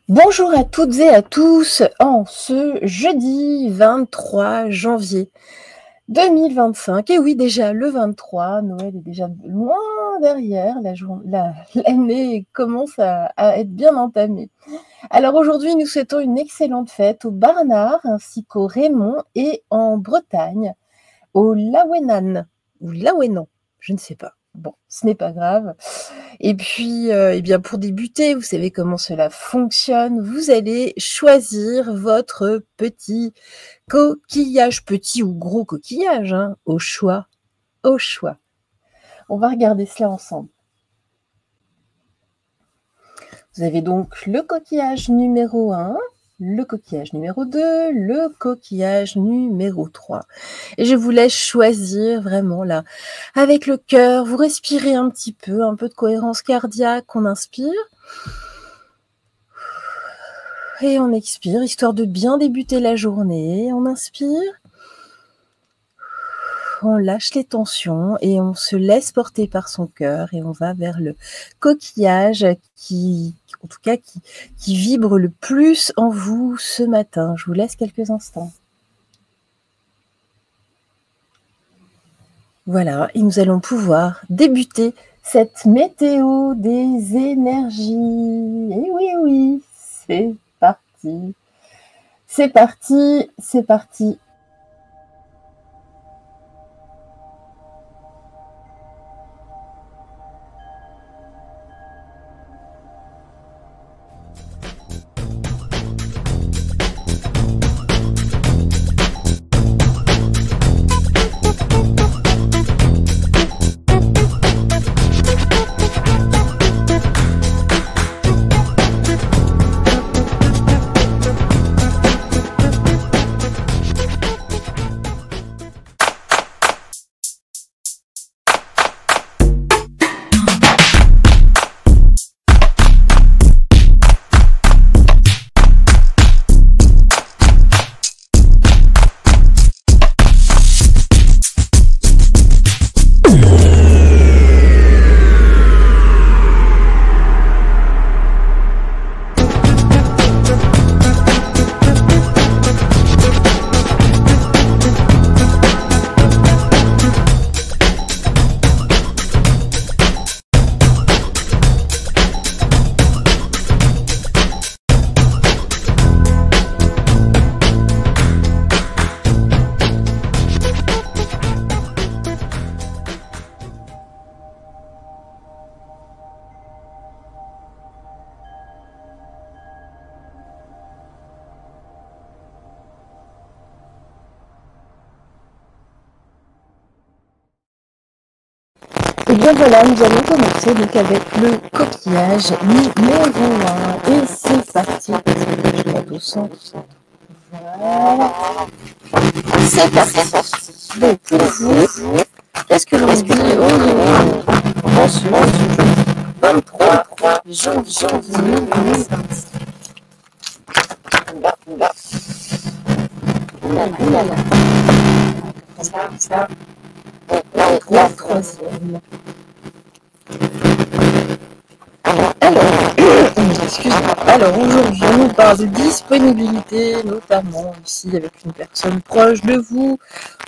Bonjour à toutes et à tous en ce jeudi 23 janvier 2025. Et oui, déjà le 23, Noël est déjà loin derrière, l'année commence à être bien entamée. Alors aujourd'hui, nous souhaitons une excellente fête au Barnard ainsi qu'au Raymond et en Bretagne, au Lawenan ou Lawenan, je ne sais pas. Bon, ce n'est pas grave. Et puis, eh bien, pour débuter, vous savez comment cela fonctionne. Vous allez choisir votre petit coquillage, petit ou gros coquillage, hein, au choix, au choix. On va regarder cela ensemble. Vous avez donc le coquillage numéro 1, le coquillage numéro 2, le coquillage numéro 3. Et je vous laisse choisir vraiment là, avec le cœur, vous respirez un petit peu, un peu de cohérence cardiaque, on inspire. Et on expire, histoire de bien débuter la journée. On inspire. On lâche les tensions et on se laisse porter par son cœur et on va vers le coquillage qui vibre le plus en vous ce matin. Je vous laisse quelques instants. Voilà, et nous allons pouvoir débuter cette météo des énergies. Et oui, c'est parti. C'est parti, c'est parti. Et bien voilà, nous allons commencer donc avec le coquillage numéro 1. Et c'est parti, parce que je vais au centre. Voilà. C'est parti. Donc pour vous, qu'est-ce que l'on dit en ce 23 janvier 2025. La troisième. Alors aujourd'hui, on nous parle de disponibilité, notamment ici avec une personne proche de vous.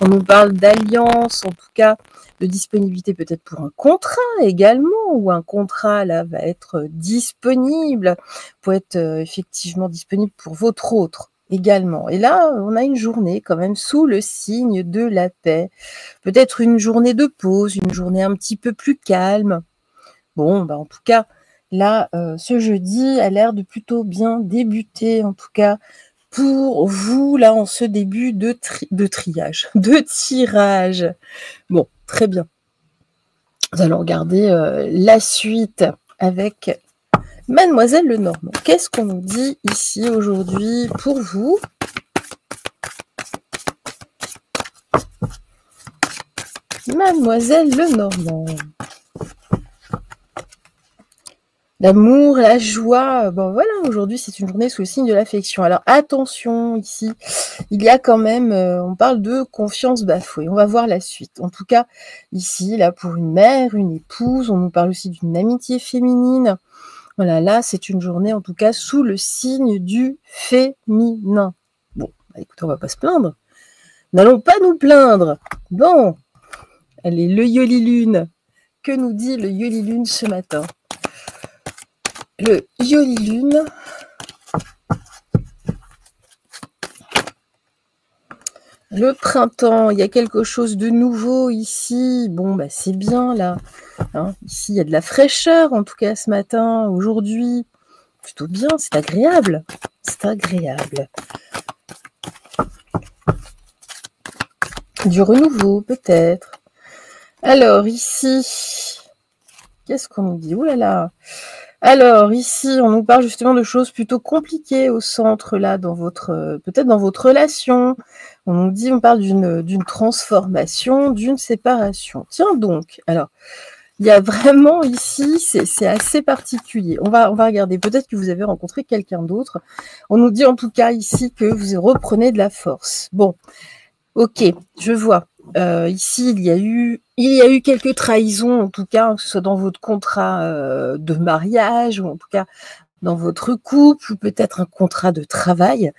On nous parle d'alliance, en tout cas de disponibilité peut-être pour un contrat également, ou un contrat là va être disponible, pour être effectivement disponible pour votre autre également. Et là, on a une journée quand même sous le signe de la paix. Peut-être une journée de pause, une journée un petit peu plus calme. Bon, bah en tout cas, là, ce jeudi a l'air de plutôt bien débuter, en tout cas, pour vous, là, en ce début de triage, de tirage. Bon, très bien. Nous allons regarder la suite avec Mademoiselle Lenormand. Qu'est-ce qu'on nous dit ici aujourd'hui pour vous? Mademoiselle Lenormand. L'amour, la joie, bon voilà, aujourd'hui c'est une journée sous le signe de l'affection. Alors attention ici, il y a quand même, on parle de confiance bafouée. On va voir la suite. En tout cas, ici, là, pour une mère, une épouse, on nous parle aussi d'une amitié féminine. Voilà, là, c'est une journée, en tout cas, sous le signe du féminin. Bon, bah, écoutez, on va pas se plaindre. N'allons pas nous plaindre. Bon, allez, le Yoli-Lune. Que nous dit le Yoli-Lune ce matin? Le Yoli-Lune. Le printemps, il y a quelque chose de nouveau ici. Bon, bah c'est bien là. Hein, ici, il y a de la fraîcheur, en tout cas ce matin, aujourd'hui. Plutôt bien, c'est agréable. C'est agréable. Du renouveau, peut-être. Alors, ici, qu'est-ce qu'on nous dit? Ouh là là. Alors, ici, on nous parle justement de choses plutôt compliquées au centre, là, dans votre, peut-être dans votre relation. On nous dit, on parle d'une transformation, d'une séparation. Tiens donc, alors, il y a vraiment ici, c'est assez particulier. On va regarder, peut-être que vous avez rencontré quelqu'un d'autre. On nous dit en tout cas ici que vous reprenez de la force. Bon, ok, je vois. Ici, il y a eu quelques trahisons, en tout cas, que ce soit dans votre contrat de mariage, ou en tout cas dans votre couple, ou peut-être un contrat de travail,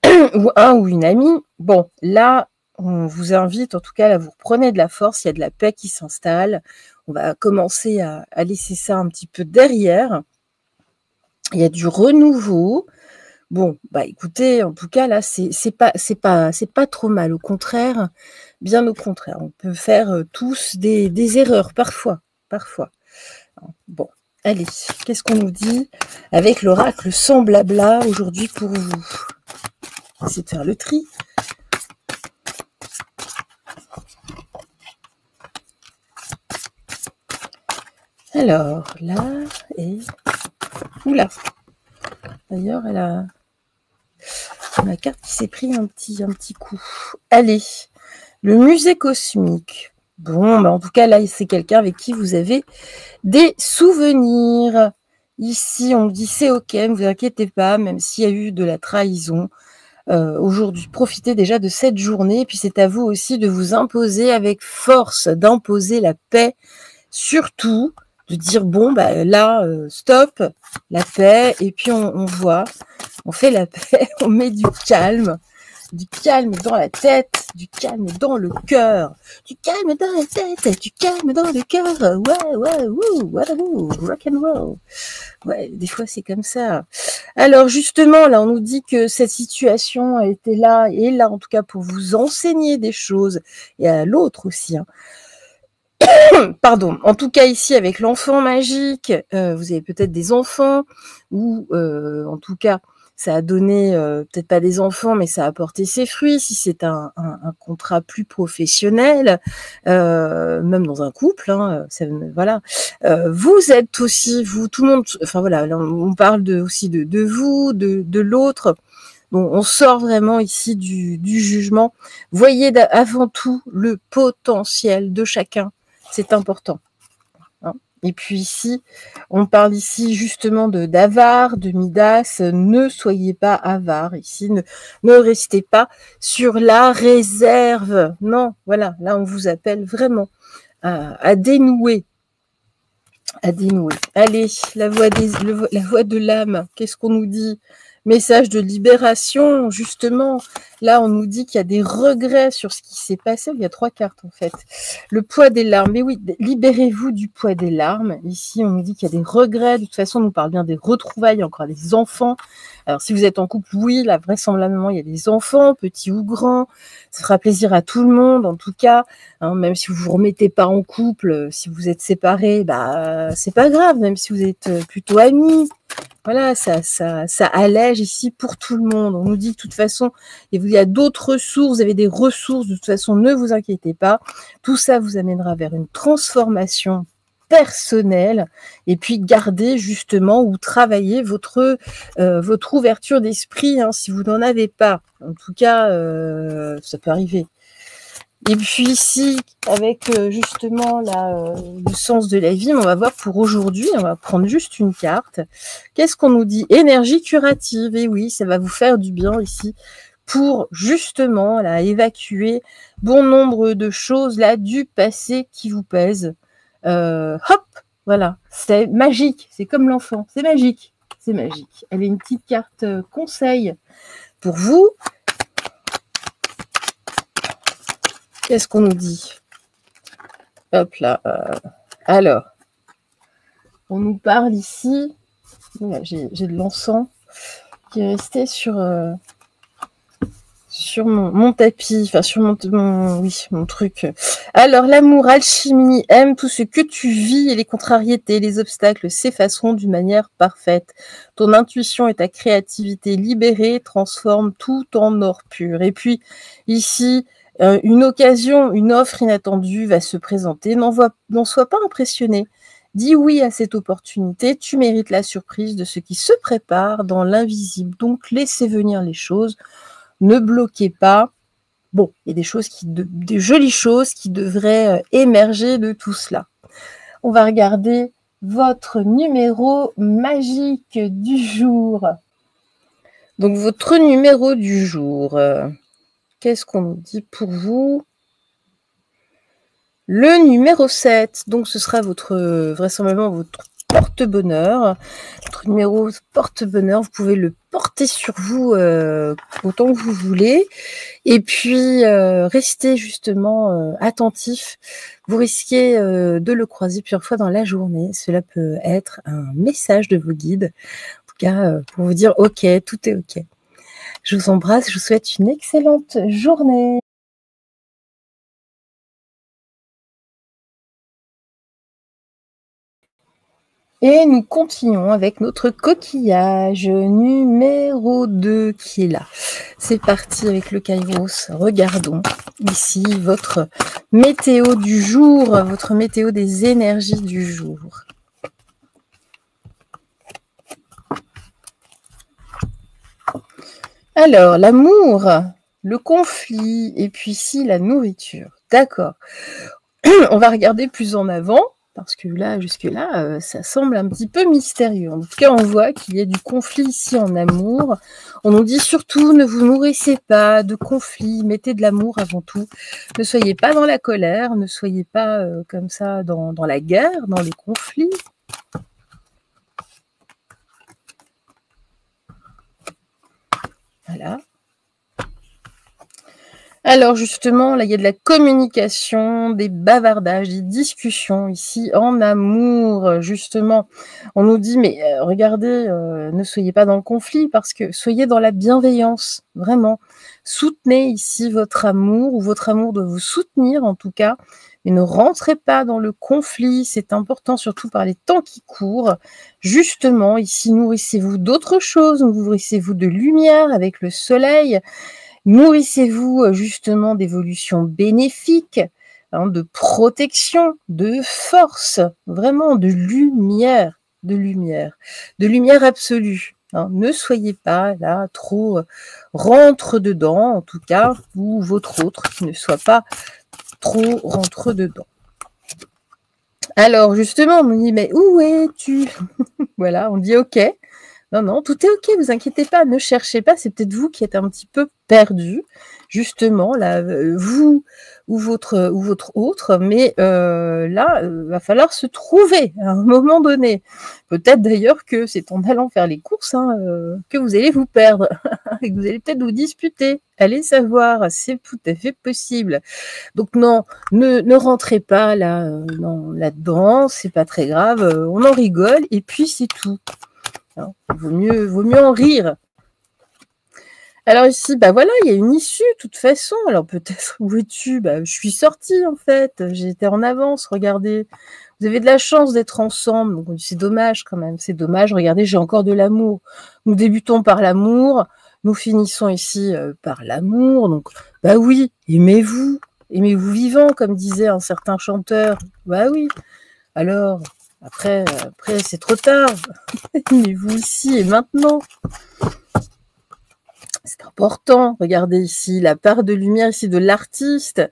ou un ou une amie. Bon, là, on vous invite, en tout cas, là, vous reprenez de la force, il y a de la paix qui s'installe. On va commencer à laisser ça un petit peu derrière. Il y a du renouveau. Bon, bah écoutez, en tout cas, là, c'est pas trop mal. Au contraire, bien au contraire. On peut faire tous des erreurs, parfois. Bon, allez, qu'est-ce qu'on nous dit avec l'oracle sans blabla aujourd'hui pour vous? On va essayer de faire le tri. Alors, là, et... Oula! D'ailleurs, elle a... Ma carte qui s'est pris un petit coup. Allez, le musée cosmique. Bon, bah en tout cas, là, c'est quelqu'un avec qui vous avez des souvenirs. Ici, on me dit c'est ok, ne vous inquiétez pas, même s'il y a eu de la trahison. Aujourd'hui, profitez déjà de cette journée. Et puis, c'est à vous aussi de vous imposer avec force, d'imposer la paix. Surtout, de dire, bon, bah là, stop, la paix. Et puis, on voit, on fait la paix, on met du calme dans la tête, du calme dans le cœur, du calme dans la tête, du calme dans le cœur. Ouais, wouh, rock and roll. Ouais, des fois c'est comme ça. Alors justement, là, on nous dit que cette situation a été là, et là en tout cas pour vous enseigner des choses, et à l'autre aussi. Hein. Pardon. En tout cas ici avec l'enfant magique, vous avez peut-être des enfants, ou en tout cas ça a donné, peut-être pas des enfants, mais ça a apporté ses fruits, si c'est un contrat plus professionnel, même dans un couple, hein, voilà. Vous êtes aussi, vous, tout le monde, enfin voilà, on parle aussi de vous, de l'autre. Bon, on sort vraiment ici du jugement. Voyez avant tout le potentiel de chacun, c'est important. Et puis ici, on parle ici justement d'avare, de Midas. Ne soyez pas avare ici, ne restez pas sur la réserve. Non, voilà, là on vous appelle vraiment à dénouer. À dénouer. Allez, la voix de l'âme, qu'est-ce qu'on nous dit? Message de libération, justement. Là, on nous dit qu'il y a des regrets sur ce qui s'est passé. Il y a 3 cartes, en fait. Le poids des larmes. Mais oui, libérez-vous du poids des larmes. Ici, on nous dit qu'il y a des regrets. De toute façon, on nous parle bien des retrouvailles, encore des enfants. Alors, si vous êtes en couple, oui, là, vraisemblablement, il y a des enfants, petits ou grands. Ça fera plaisir à tout le monde, en tout cas. Hein, même si vous vous remettez pas en couple, si vous êtes séparés, bah, c'est pas grave. Même si vous êtes plutôt amis. Voilà, ça allège ici pour tout le monde. On nous dit que de toute façon, il y a d'autres ressources, vous avez des ressources, de toute façon, ne vous inquiétez pas. Tout ça vous amènera vers une transformation personnelle et puis gardez justement ou travaillez votre ouverture d'esprit, hein, si vous n'en avez pas. En tout cas, ça peut arriver. Et puis ici, avec justement le sens de la vie, on va voir pour aujourd'hui, on va prendre juste une carte. Qu'est-ce qu'on nous dit? Énergie curative. Et oui, ça va vous faire du bien ici pour justement là, évacuer bon nombre de choses là du passé qui vous pèsent. Hop, Voilà, c'est magique, c'est comme l'enfant, c'est magique, c'est magique. Elle est une petite carte conseil pour vous. Qu'est-ce qu'on nous dit? Hop là. Alors, on nous parle ici. J'ai de l'encens qui est resté sur mon tapis, enfin sur mon truc. Alors, l'amour, alchimie, aime tout ce que tu vis et les contrariétés, les obstacles s'effaceront d'une manière parfaite. Ton intuition et ta créativité libérée transforment tout en or pur. Et puis, ici, une occasion, une offre inattendue va se présenter. N'en sois pas impressionné. Dis oui à cette opportunité. Tu mérites la surprise de ce qui se prépare dans l'invisible. Donc, laissez venir les choses. Ne bloquez pas. Bon, il y a des jolies choses qui devraient émerger de tout cela. On va regarder votre numéro magique du jour. Donc, votre numéro du jour, qu'est-ce qu'on nous dit pour vous? Le numéro 7, donc ce sera vraisemblablement votre porte-bonheur. Votre numéro porte-bonheur, vous pouvez le porter sur vous autant que vous voulez. Et puis, restez justement attentif. Vous risquez de le croiser plusieurs fois dans la journée. Cela peut être un message de vos guides. En tout cas, pour vous dire « Ok, tout est ok ». Je vous embrasse, je vous souhaite une excellente journée. Et nous continuons avec notre coquillage numéro 2 qui est là. C'est parti avec le Kairos. Regardons ici votre météo du jour, votre météo des énergies du jour. Alors, l'amour, le conflit et puis ici la nourriture. D'accord. On va regarder plus en avant. Parce que là, jusque-là, ça semble un petit peu mystérieux. En tout cas, on voit qu'il y a du conflit ici en amour. On nous dit surtout, ne vous nourrissez pas de conflits, mettez de l'amour avant tout. Ne soyez pas dans la colère, ne soyez pas comme ça dans la guerre, dans les conflits. Voilà. Alors justement, là, il y a de la communication, des bavardages, des discussions ici en amour, justement. On nous dit, mais regardez, ne soyez pas dans le conflit parce que soyez dans la bienveillance, vraiment. Soutenez ici votre amour ou votre amour doit vous soutenir en tout cas, mais ne rentrez pas dans le conflit, c'est important surtout par les temps qui courent. Justement, ici, nourrissez-vous d'autres choses, nourrissez-vous de lumière avec le soleil. Nourrissez-vous justement d'évolutions bénéfiques, de protection, de force, vraiment de lumière absolue. Ne soyez pas là trop rentre dedans, en tout cas, ou votre autre qui ne soit pas trop rentre dedans. Alors justement, on me dit, mais où es-tu? Voilà, on dit ok. Non, tout est ok, vous inquiétez pas, ne cherchez pas, c'est peut-être vous qui êtes un petit peu perdu, justement, là, vous ou votre autre, mais là, va falloir se trouver à un moment donné. Peut-être d'ailleurs que c'est en allant faire les courses que vous allez vous perdre, et que vous allez peut-être vous disputer. Allez savoir, c'est tout à fait possible. Donc non, ne rentrez pas là, là-dedans, c'est pas très grave, on en rigole, et puis c'est tout. Vaut mieux en rire. Alors ici, voilà, il y a une issue, de toute façon. Alors peut-être, où es-tu? Je suis sortie, en fait. J'étais en avance, regardez. Vous avez de la chance d'être ensemble. Donc c'est dommage, quand même. C'est dommage. Regardez, j'ai encore de l'amour. Nous débutons par l'amour. Nous finissons ici par l'amour. Donc, oui, aimez-vous. Aimez-vous vivant, comme disait un certain chanteur. Oui. Alors... Après, c'est trop tard. Mais vous ici et maintenant. C'est important. Regardez ici la part de lumière ici de l'artiste.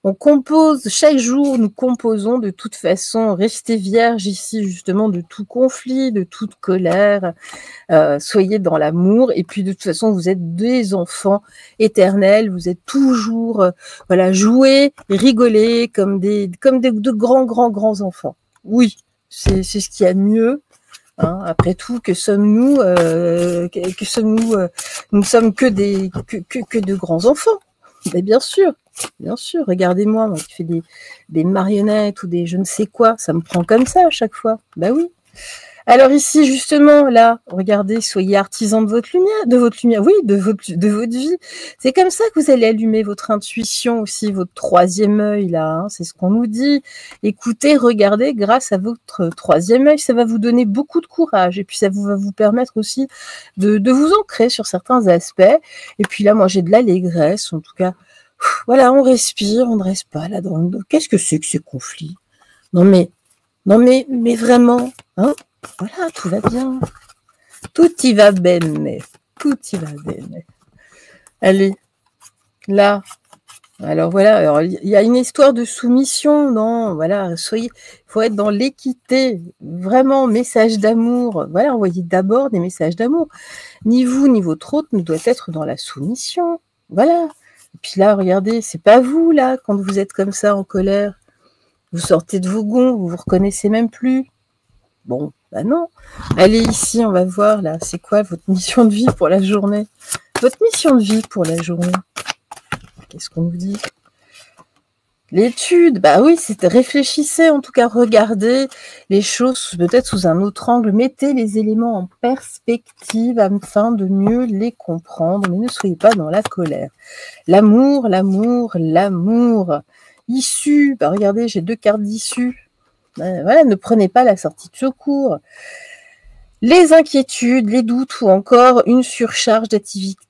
On compose, chaque jour, nous composons de toute façon. Restez vierge ici, justement, de tout conflit, de toute colère. Soyez dans l'amour. Et puis, de toute façon, vous êtes des enfants éternels. Vous êtes toujours, jouez, rigolez comme de grands enfants. Oui. c'est ce qu'il y a de mieux. Hein. Après tout, que sommes-nous nous sommes que de grands enfants. Mais bien sûr, regardez-moi, moi qui fais des marionnettes ou des je ne sais quoi, ça me prend comme ça à chaque fois. Bah oui. Alors ici, justement, là, regardez, soyez artisan de votre lumière, oui, de votre vie. C'est comme ça que vous allez allumer votre intuition aussi, votre troisième œil, là, hein, c'est ce qu'on nous dit. Écoutez, regardez, grâce à votre troisième œil, ça va vous donner beaucoup de courage, et puis ça va vous permettre aussi de vous ancrer sur certains aspects. Et puis là, moi, j'ai de l'allégresse, en tout cas, voilà, on respire, on ne reste pas là dans le dos. Qu'est-ce que c'est que ce conflit? Non mais vraiment, hein? Voilà, tout va bien. Tout y va bene. Tout y va bene. Allez, là. Alors voilà, alors, il y a une histoire de soumission, non? Voilà, il faut être dans l'équité. Vraiment, message d'amour. Voilà, envoyez d'abord des messages d'amour. Ni vous, ni votre autre ne doit être dans la soumission. Voilà. Et puis là, regardez, c'est pas vous, là, quand vous êtes comme ça, en colère. Vous sortez de vos gonds, vous vous reconnaissez même plus. Bon, bah non. Allez ici, on va voir là, c'est quoi votre mission de vie pour la journée? Votre mission de vie pour la journée. Qu'est-ce qu'on nous dit? L'étude, bah oui, c'est réfléchissez, en tout cas, regardez les choses peut-être sous un autre angle, mettez les éléments en perspective afin de mieux les comprendre, mais ne soyez pas dans la colère. L'amour, l'amour, l'amour. Issue, bah regardez, j'ai 2 cartes d'issue. Voilà, ne prenez pas la sortie de secours. Les inquiétudes, les doutes ou encore une surcharge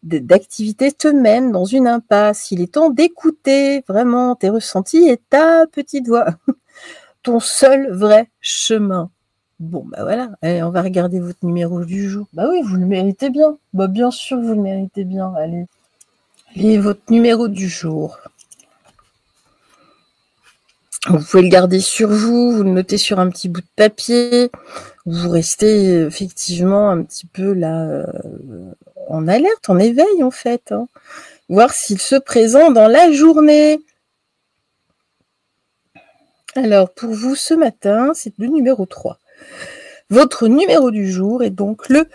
d'activité te mènent dans une impasse. Il est temps d'écouter vraiment tes ressentis et ta petite voix. Ton seul vrai chemin. Bon, bah voilà, allez, on va regarder votre numéro du jour. Bah oui, vous le méritez bien. Bah bien sûr, vous le méritez bien. Allez. Et votre numéro du jour. Vous pouvez le garder sur vous, vous le notez sur un petit bout de papier, vous restez effectivement un petit peu là en alerte, en éveil en fait, hein. Voir s'il se présente dans la journée. Alors pour vous ce matin, c'est le numéro 3. Votre numéro du jour est donc le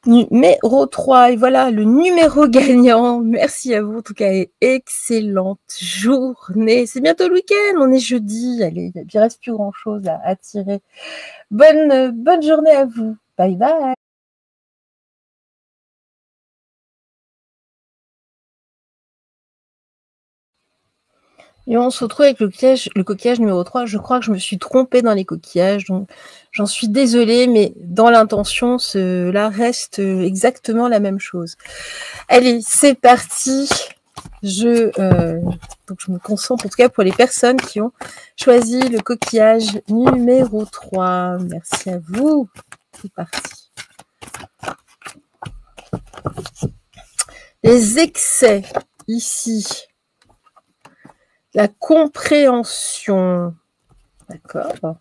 numéro 3, et voilà le numéro gagnant. Merci à vous, en tout cas, et excellente journée. C'est bientôt le week-end, on est jeudi, allez, il ne reste plus grand-chose à tirer. Bonne journée à vous, bye bye. Et on se retrouve avec le coquillage numéro 3. Je crois que je me suis trompée dans les coquillages, donc j'en suis désolée, mais dans l'intention, cela reste exactement la même chose. Allez, c'est parti. Donc je me concentre en tout cas pour les personnes qui ont choisi le coquillage numéro 3. Merci à vous. C'est parti. Les excès ici. La compréhension. D'accord.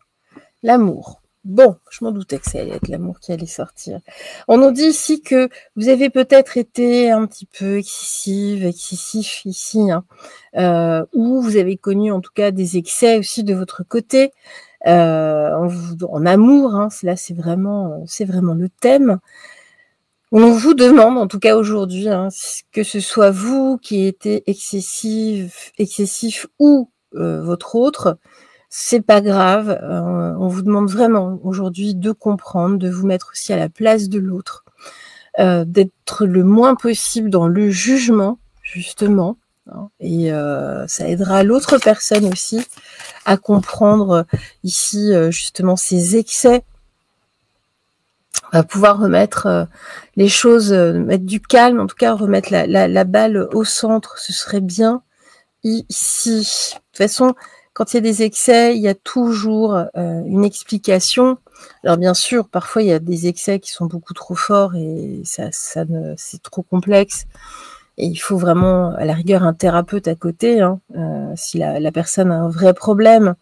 L'amour. Bon, je m'en doutais que ça allait être l'amour qui allait sortir. On nous dit ici que vous avez peut-être été un petit peu excessif ici, hein, ou vous avez connu en tout cas des excès aussi de votre côté, en amour, hein, là c'est vraiment le thème. On vous demande, en tout cas aujourd'hui, hein, que ce soit vous qui été excessif ou votre autre, c'est pas grave. On vous demande vraiment aujourd'hui de comprendre, de vous mettre aussi à la place de l'autre, d'être le moins possible dans le jugement, justement, hein, et ça aidera l'autre personne aussi à comprendre ici justement ces excès. On va pouvoir remettre les choses, mettre du calme, en tout cas remettre la balle au centre, ce serait bien ici. De toute façon, quand il y a des excès, il y a toujours une explication. Alors bien sûr, parfois il y a des excès qui sont beaucoup trop forts et c'est trop complexe. Et il faut vraiment, à la rigueur, un thérapeute à côté, hein, si la personne a un vrai problème.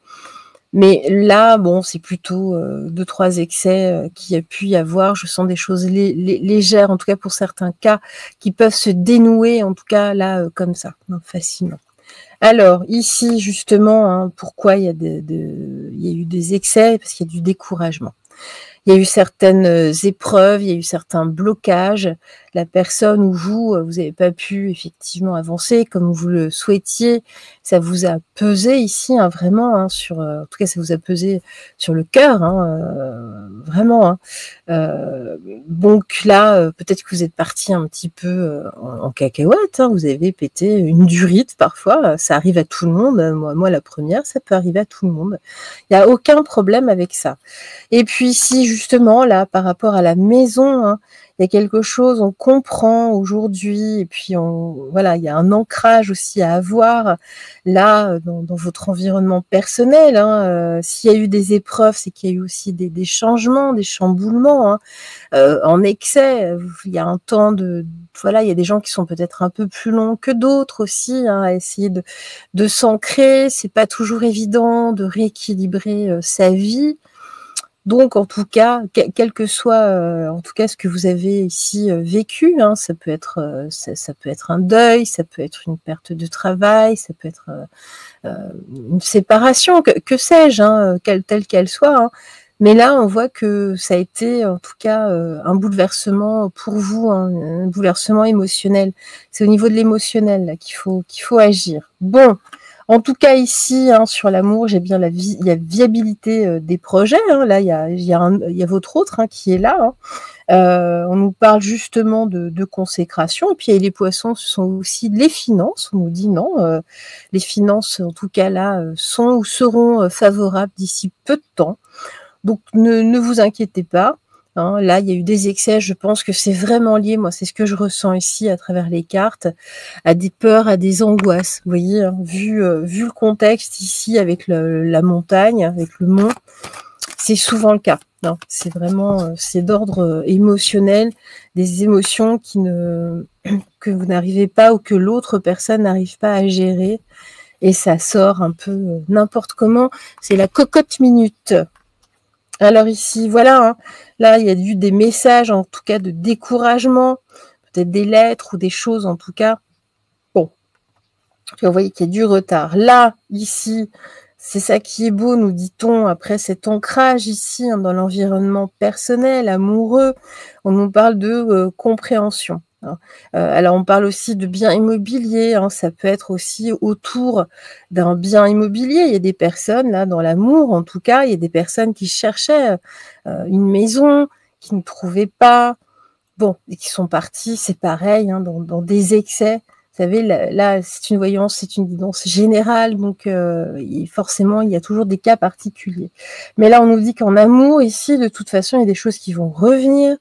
Mais là, bon, c'est plutôt 2-3 excès qu'il y a pu y avoir. Je sens des choses légères, en tout cas pour certains cas, qui peuvent se dénouer, en tout cas là, comme ça, facilement. Alors, ici, justement, hein, pourquoi il y a eu des excès? Parce qu'il y a du découragement. Il y a eu certaines épreuves, il y a eu certains blocages. La personne ou vous n'avez pas pu effectivement avancer comme vous le souhaitiez. Ça vous a pesé ici, hein, vraiment, hein, en tout cas, ça vous a pesé sur le cœur, hein, vraiment. Hein. Donc là, peut-être que vous êtes parti un petit peu en cacahuète. Hein, vous avez pété une durite parfois. Ça arrive à tout le monde. Moi, la première, ça peut arriver à tout le monde. Il n'y a aucun problème avec ça. Et puis si justement, là, par rapport à la maison, hein, il y a quelque chose, on comprend aujourd'hui, et puis voilà, il y a un ancrage aussi à avoir là, dans votre environnement personnel. Hein, s'il y a eu des épreuves, c'est qu'il y a eu aussi des changements, des chamboulements, hein, en excès. Il y a un temps voilà, il y a des gens qui sont peut-être un peu plus longs que d'autres aussi, hein, à essayer de s'ancrer. C'est pas toujours évident de rééquilibrer sa vie. Donc, en tout cas, quel que soit, en tout cas, ce que vous avez ici vécu, hein, ça peut être un deuil, ça peut être une perte de travail, ça peut être une séparation, que sais-je, hein, telle qu'elle soit. Hein. Mais là, on voit que ça a été, en tout cas, un bouleversement pour vous, hein, un bouleversement émotionnel. C'est au niveau de l'émotionnel qu'il faut agir. Bon. En tout cas, ici, hein, sur l'amour, j'ai bien la viabilité des projets. Hein. Là, il y a votre autre, hein, qui est là. Hein. On nous parle justement de consécration. Et puis, les poissons, ce sont aussi les finances. On nous dit non, les finances, en tout cas là, sont ou seront favorables d'ici peu de temps. Donc, ne vous inquiétez pas. Hein, là, il y a eu des excès, je pense que c'est vraiment lié, moi c'est ce que je ressens ici à travers les cartes, à des peurs, à des angoisses. Vous voyez, hein, vu le contexte ici avec la montagne, avec le mont, c'est souvent le cas. Hein, c'est vraiment, c'est d'ordre émotionnel, des émotions que vous n'arrivez pas ou que l'autre personne n'arrive pas à gérer, et ça sort un peu n'importe comment. C'est la cocotte minute. Alors ici, voilà, hein, là, il y a eu des messages, en tout cas, de découragement, peut-être des lettres ou des choses, en tout cas. Bon, vous voyez qu'il y a du retard. Là, ici, c'est ça qui est beau, nous dit-on, après cet ancrage ici, hein, dans l'environnement personnel, amoureux, on nous parle de compréhension. Hein. Alors, on parle aussi de biens immobiliers, hein, ça peut être aussi autour d'un bien immobilier. Il y a des personnes, là, dans l'amour, en tout cas, il y a des personnes qui cherchaient une maison, qui ne trouvaient pas, bon, et qui sont parties, c'est pareil, hein, dans des excès. Vous savez, là c'est une voyance, c'est une guidance générale, donc forcément, il y a toujours des cas particuliers. Mais là, on nous dit qu'en amour, ici, de toute façon, il y a des choses qui vont revenir,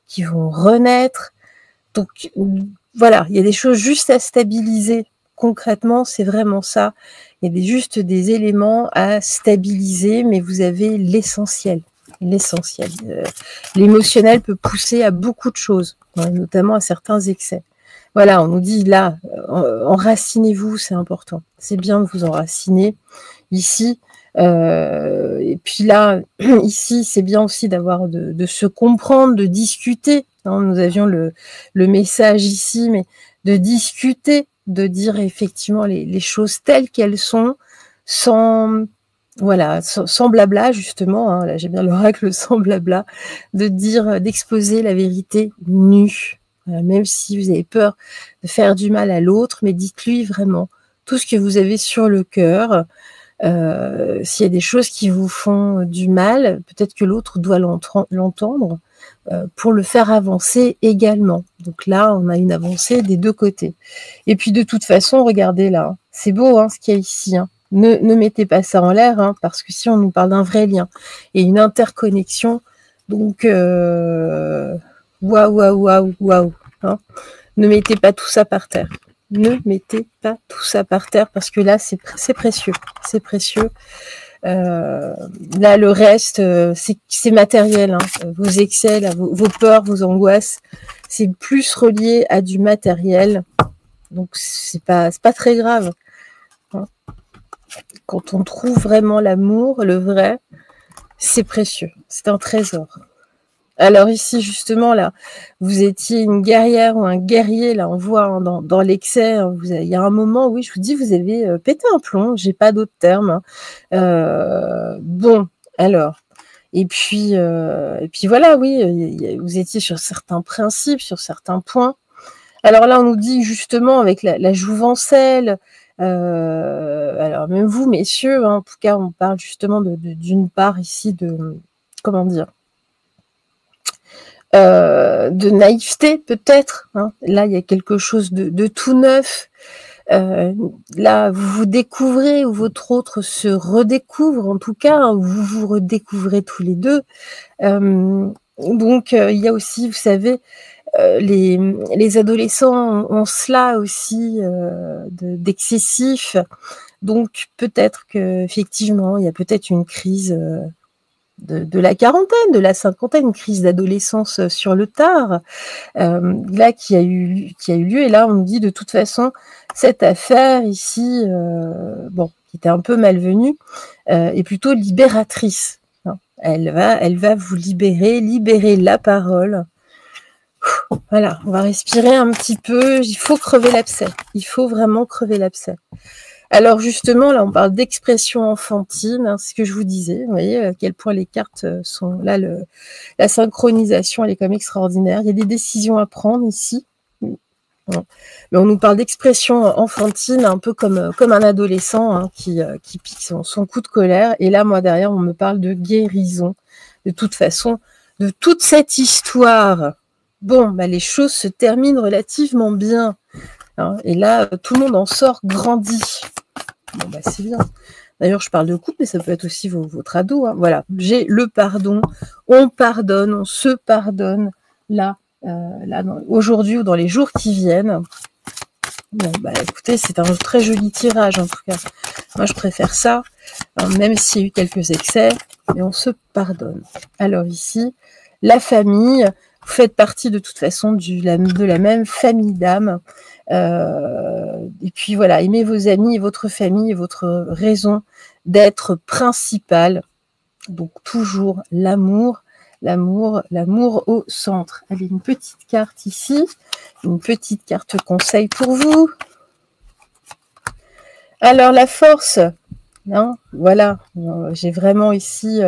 qui vont renaître. Donc, voilà, il y a des choses juste à stabiliser. Concrètement, c'est vraiment ça. Il y a juste des éléments à stabiliser, mais vous avez l'essentiel. L'essentiel. L'émotionnel peut pousser à beaucoup de choses, hein, notamment à certains excès. Voilà, on nous dit là, enracinez-vous, c'est important. C'est bien de vous enraciner ici. Et puis là, ici, c'est bien aussi d'avoir de se comprendre, de discuter. Hein, nous avions le message ici, mais de discuter, de dire effectivement les choses telles qu'elles sont, sans blabla, justement. Hein, là, j'ai bien l'oracle sans blabla, d'exposer la vérité nue. Voilà, même si vous avez peur de faire du mal à l'autre, mais dites-lui vraiment tout ce que vous avez sur le cœur. S'il y a des choses qui vous font du mal, peut-être que l'autre doit l'entendre pour le faire avancer également. Donc là, on a une avancée des deux côtés. Et puis de toute façon, regardez là, c'est beau hein, ce qu'il y a ici. Hein. Ne mettez pas ça en l'air, hein, parce que si on nous parle d'un vrai lien et une interconnexion, donc waouh. Hein. Ne mettez pas tout ça par terre. Ne mettez pas tout ça par terre parce que là, c'est précieux. C'est précieux. Là, le reste, c'est matériel. Hein. Vos excès, là, vos peurs, vos angoisses, c'est plus relié à du matériel. Donc, c'est pas très grave. Hein. Quand on trouve vraiment l'amour, le vrai, c'est précieux. C'est un trésor. Alors ici, justement, là, vous étiez une guerrière ou un guerrier, là, on voit hein, dans l'excès, hein, il y a un moment, oui, je vous dis, vous avez pété un plomb, j'ai pas d'autre terme. Hein. Bon, alors, et puis voilà, oui, vous étiez sur certains principes, sur certains points. Alors là, on nous dit justement avec la jouvencelle, alors même vous, messieurs, hein, en tout cas, on parle justement d'une part ici de, comment dire, de naïveté peut-être. Hein. Là, il y a quelque chose de tout neuf. Là, vous vous découvrez ou votre autre se redécouvre, en tout cas, hein, vous vous redécouvrez tous les deux. Donc, il y a aussi, vous savez, les adolescents ont cela aussi d'excessif. Donc, peut-être qu'effectivement, il y a peut-être une crise de la quarantaine, de la cinquantaine, une crise d'adolescence sur le tard, là qui a eu lieu. Et là, on nous dit de toute façon, cette affaire ici, bon, qui était un peu malvenue, est plutôt libératrice. Hein. Elle va vous libérer la parole. Voilà, on va respirer un petit peu. Il faut crever l'abcès. Il faut vraiment crever l'abcès. Alors justement, là, on parle d'expression enfantine, hein, c'est ce que je vous disais. Vous voyez à quel point les cartes sont là. La synchronisation, elle est quand même extraordinaire. Il y a des décisions à prendre ici. Mais on nous parle d'expression enfantine, un peu comme un adolescent hein, qui pique son coup de colère. Et là, moi, derrière, on me parle de guérison. De toute façon, de toute cette histoire, bon, bah, les choses se terminent relativement bien. Hein, et là, tout le monde en sort grandi. Bon, bah, c'est bien. D'ailleurs, je parle de couple, mais ça peut être aussi votre ado. Hein. Voilà, j'ai le pardon. On pardonne, on se pardonne. Là, aujourd'hui ou dans les jours qui viennent. Bon, bah, écoutez, c'est un très joli tirage, en tout cas. Moi, je préfère ça, hein, même s'il y a eu quelques excès, mais on se pardonne. Alors ici, la famille, vous faites partie de toute façon de la même famille d'âme. Et puis voilà, aimez vos amis et votre famille et votre raison d'être principale. Donc toujours l'amour au centre. Allez, une petite carte ici, une petite carte conseil pour vous. Alors la force, hein, voilà, j'ai vraiment ici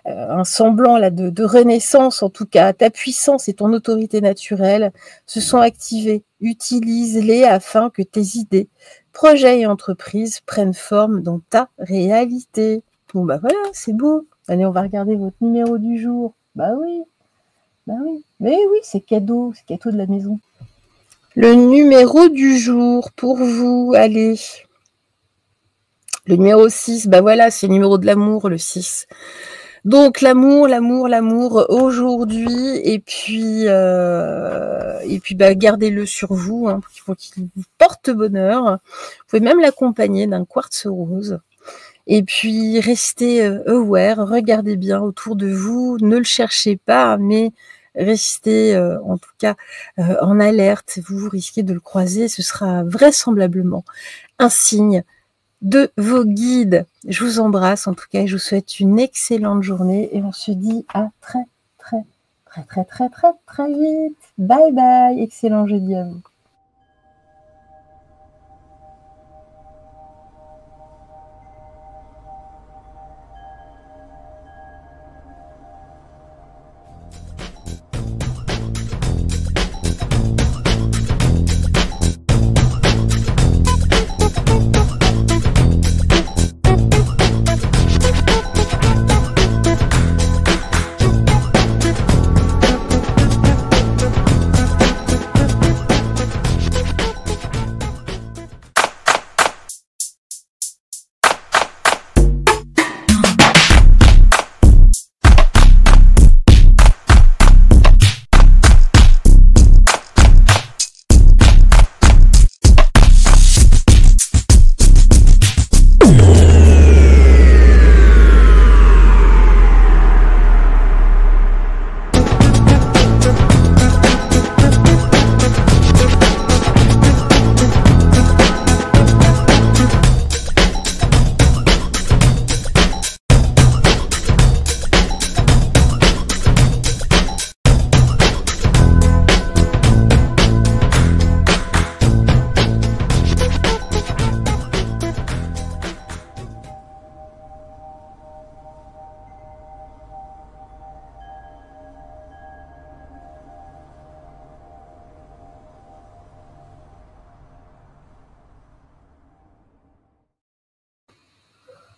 un semblant là de renaissance, en tout cas. Ta puissance et ton autorité naturelle se sont activées. Utilise-les afin que tes idées, projets et entreprises prennent forme dans ta réalité. Bon bah voilà, c'est beau. Allez, on va regarder votre numéro du jour. Bah oui, mais oui, c'est cadeau de la maison. Le numéro du jour pour vous, allez. Le numéro 6, bah voilà, c'est le numéro de l'amour, le 6. Donc l'amour aujourd'hui, et puis bah, gardez-le sur vous, hein, pour qu'il vous porte bonheur. Vous pouvez même l'accompagner d'un quartz rose. Et puis restez aware, regardez bien autour de vous, ne le cherchez pas, mais restez en tout cas en alerte. Vous risquez de le croiser, ce sera vraisemblablement un signe de vos guides. Je vous embrasse en tout cas et je vous souhaite une excellente journée et on se dit à très vite. Bye bye, excellent jeudi à vous.